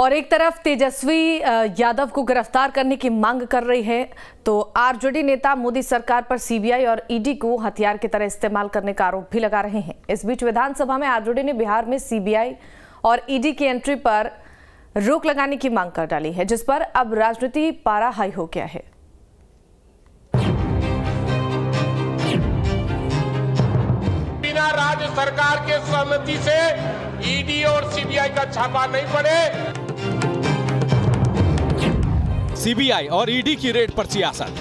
और एक तरफ तेजस्वी यादव को गिरफ्तार करने की मांग कर रही है, तो आरजेडी नेता मोदी सरकार पर सीबीआई और ईडी को हथियार की तरह इस्तेमाल करने का आरोप भी लगा रहे हैं। इस बीच विधानसभा में आरजेडी ने बिहार में सीबीआई और ईडी की एंट्री पर रोक लगाने की मांग कर डाली है, जिस पर अब राजनीति पारा हाई हो गया है। बिना राज्य सरकार के सहमति से ईडी और सीबीआई का छापा नहीं पड़े। सीबीआई और ईडी की रेड पर सियासत।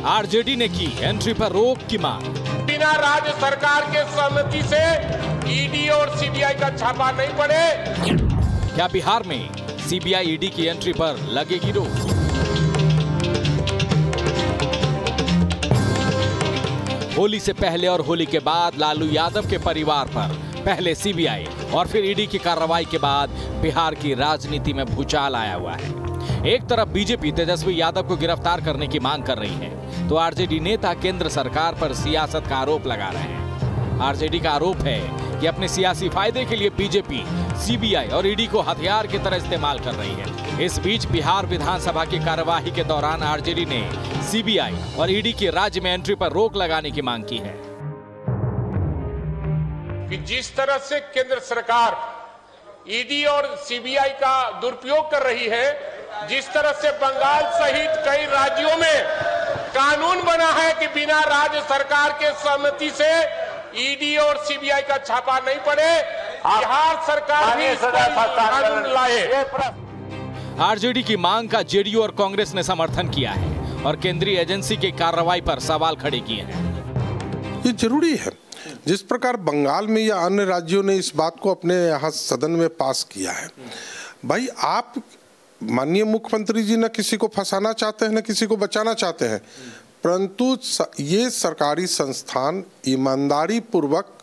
आरजेडी ने की एंट्री पर रोक की मांग। बिना राज्य सरकार के सहमति से ईडी और सीबीआई का छापा नहीं पड़े। क्या बिहार में सीबीआई ईडी की एंट्री पर लगेगी रोक? होली से पहले और होली के बाद लालू यादव के परिवार पर पहले सीबीआई और फिर ईडी की कार्रवाई के बाद बिहार की राजनीति में भूचाल आया हुआ है। एक तरफ बीजेपी तेजस्वी यादव को गिरफ्तार करने की मांग कर रही है, तो आरजेडी नेता केंद्र सरकार पर सियासत का आरोप लगा रहे हैं। आरजेडी का आरोप है कि अपने सियासी फायदे के लिए बीजेपी सीबीआई और ईडी को हथियार की तरह इस्तेमाल कर रही है। इस बीच बिहार विधानसभा की कार्यवाही के दौरान आरजेडी ने सीबीआई और ईडी की राज्य में एंट्री पर रोक लगाने की मांग की है। कि जिस तरह से केंद्र सरकार ईडी और सीबीआई का दुरुपयोग कर रही है, जिस तरह से बंगाल सहित कई राज्यों में कानून बना है कि बिना राज्य सरकार के सहमति से ईडी और सीबीआई का छापा नहीं पड़े, बिहार सरकार भी कानून लाए। आरजेडी की मांग का जेडीयू और कांग्रेस ने समर्थन किया है और केंद्रीय एजेंसी की कार्रवाई पर सवाल खड़े किए हैं। ये जरूरी है। जिस प्रकार बंगाल में या अन्य राज्यों ने इस बात को अपने यहाँ सदन में पास किया है, भाई आप माननीय मुख्यमंत्री जी न किसी को फंसाना चाहते हैं न किसी को बचाना चाहते हैं, परंतु ये सरकारी संस्थान ईमानदारी पूर्वक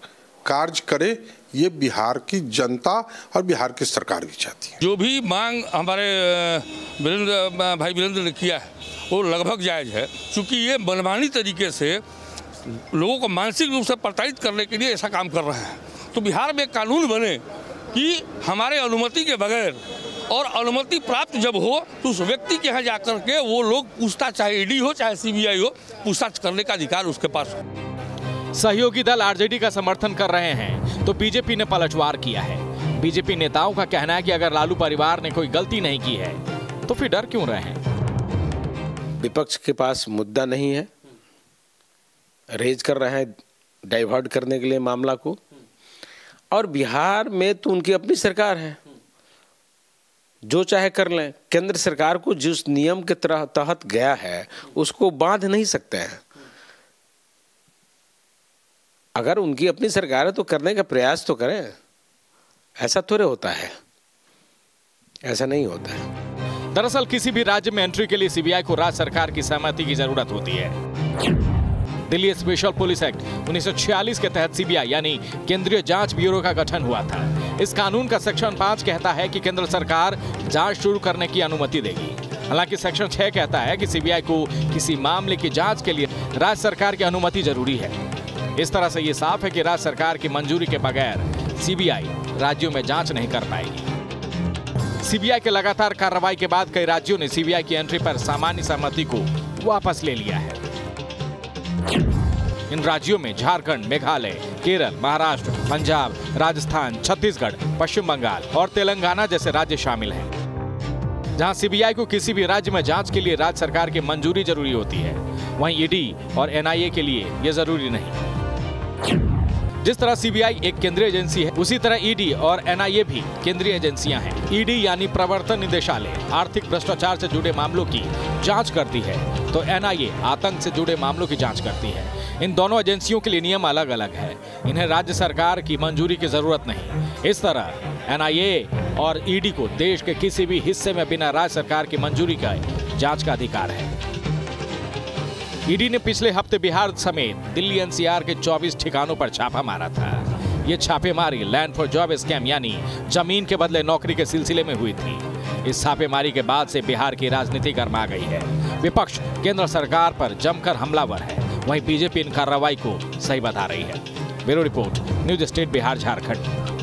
कार्य करे, ये बिहार की जनता और बिहार की सरकार भी चाहती है। जो भी मांग हमारे भाई वीरेंद्र ने किया है वो लगभग जायज है, क्योंकि ये मनमानी तरीके से लोगों को मानसिक रूप से प्रताड़ित करने के लिए ऐसा काम कर रहे हैं। तो बिहार में कानून बने कि हमारे अनुमति के बगैर और अनुमति प्राप्त जब हो तो उस व्यक्ति के यहाँ जाकर के वो लोग पूछताछ, चाहे ईडी हो चाहे सीबीआई हो, पूछताछ करने का अधिकार उसके पास हो। सहयोगी दल आरजेडी का समर्थन कर रहे हैं, तो बीजेपी ने पलटवार किया है। बीजेपी नेताओं का कहना है कि अगर लालू परिवार ने कोई गलती नहीं की है तो फिर डर क्यों रहे हैं? विपक्ष के पास मुद्दा नहीं है, रेज कर रहे हैं डाइवर्ट करने के लिए मामला को, और बिहार में तो उनकी अपनी सरकार है, जो चाहे कर लें। केंद्र सरकार को जिस नियम के तहत गया है उसको बांध नहीं सकते हैं। अगर उनकी अपनी सरकार है तो करने का प्रयास तो करें। ऐसा थोड़े होता है, ऐसा नहीं होता है। दरअसल किसी भी राज्य में एंट्री के लिए सीबीआई को राज्य सरकार की सहमति की जरूरत होती है। दिल्ली स्पेशल पुलिस एक्ट 1946 के तहत सीबीआई यानी केंद्रीय जांच ब्यूरो का गठन हुआ था। इस कानून का सेक्शन 5 कहता है कि केंद्र सरकार जांच शुरू करने की अनुमति देगी। हालांकि सेक्शन 6 कहता है कि सीबीआई को किसी मामले की जांच के लिए राज्य सरकार की अनुमति जरूरी है। इस तरह से ये साफ है कि राज्य सरकार की मंजूरी के बगैर सीबीआई राज्यों में जांच नहीं कर पाएगी। सीबीआई के लगातार कार्रवाई के बाद कई राज्यों ने सीबीआई की एंट्री पर सामान्य सहमति को वापस ले लिया है। इन राज्यों में झारखंड, मेघालय, केरल, महाराष्ट्र, पंजाब, राजस्थान, छत्तीसगढ़, पश्चिम बंगाल और तेलंगाना जैसे राज्य शामिल हैं। जहां सीबीआई को किसी भी राज्य में जांच के लिए राज्य सरकार की मंजूरी जरूरी होती है, वहीं ईडी और एनआईए के लिए यह जरूरी नहीं। जिस तरह सीबीआई एक केंद्रीय एजेंसी है, उसी तरह ईडी और एनआईए भी केंद्रीय एजेंसियां हैं। ईडी यानी प्रवर्तन निदेशालय आर्थिक भ्रष्टाचार से जुड़े मामलों की जांच करती है, तो एनआईए आतंक से जुड़े मामलों की जांच करती है। इन दोनों एजेंसियों के लिए नियम अलग अलग है, इन्हें राज्य सरकार की मंजूरी की जरूरत नहीं। इस तरह एनआईए और ईडी को देश के किसी भी हिस्से में बिना राज्य सरकार की मंजूरी का जांच का अधिकार है। ईडी ने पिछले हफ्ते बिहार समेत दिल्ली एनसीआर के 24 ठिकानों पर छापा मारा था। ये छापेमारी लैंड फॉर जॉब स्कैम यानी जमीन के बदले नौकरी के सिलसिले में हुई थी। इस छापेमारी के बाद से बिहार की राजनीति गर्मा गई है। विपक्ष केंद्र सरकार पर जमकर हमलावर है, वहीं बीजेपी इन कार्रवाई को सही बता रही है। Bureau report, news state Bihar Jharkhand.